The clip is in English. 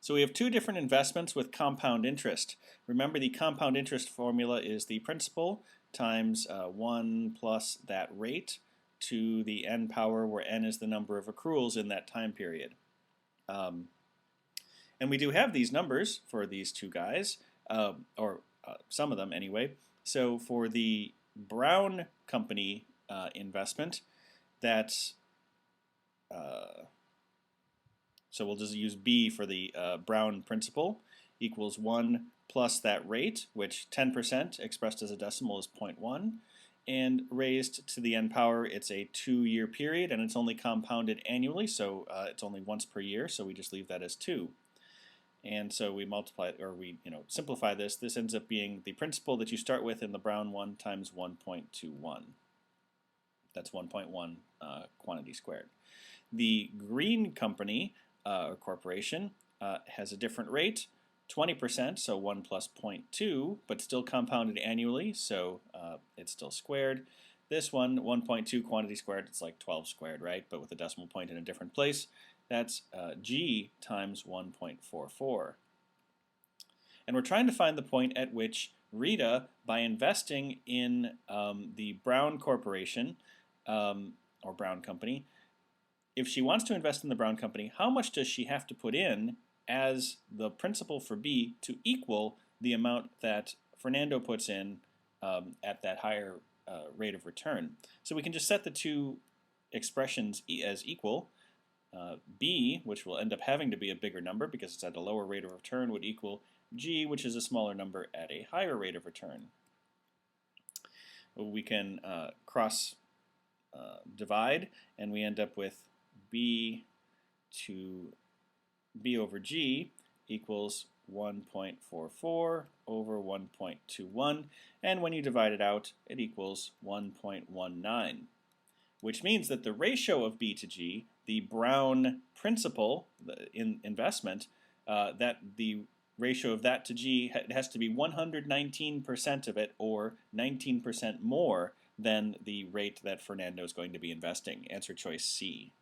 So we have two different investments with compound interest. Remember, the compound interest formula is the principal times 1 plus that rate to the n power, where n is the number of accruals in that time period. And we do have these numbers for these two guys, or some of them anyway. So for the Brown Company investment, that's so we'll just use B for the Brown principal, equals 1 plus that rate, which 10% expressed as a decimal is 0.1, and raised to the n power, it's a 2-year period, and it's only compounded annually, so it's only once per year, so we just leave that as 2. And so we multiply, or we simplify this. This ends up being the principal that you start with in the Brown one times 1.21. That's 1.1 quantity squared. The Green Company or corporation has a different rate, 20%, so 1 plus 0.2, but still compounded annually, so it's still squared. This one, 1.2 quantity squared, it's like 12 squared, right? But with a decimal point in a different place. That's G times 1.44. And we're trying to find the point at which Rita, by investing in the Brown Corporation, or Brown Company, if she wants to invest in the Brown Company, how much does she have to put in as the principal for B to equal the amount that Fernando puts in at that higher rate of return? So we can just set the two expressions as equal. B, which will end up having to be a bigger number because it's at a lower rate of return, would equal G, which is a smaller number at a higher rate of return. We can cross divide, and we end up with B over G equals 1.44 over 1.21, and when you divide it out, it equals 1.19, which means that the ratio of B to G, the Brown principal in investment, that the ratio of that to G has to be 119% of it, or 19% more than the rate that Fernando is going to be investing. Answer choice C.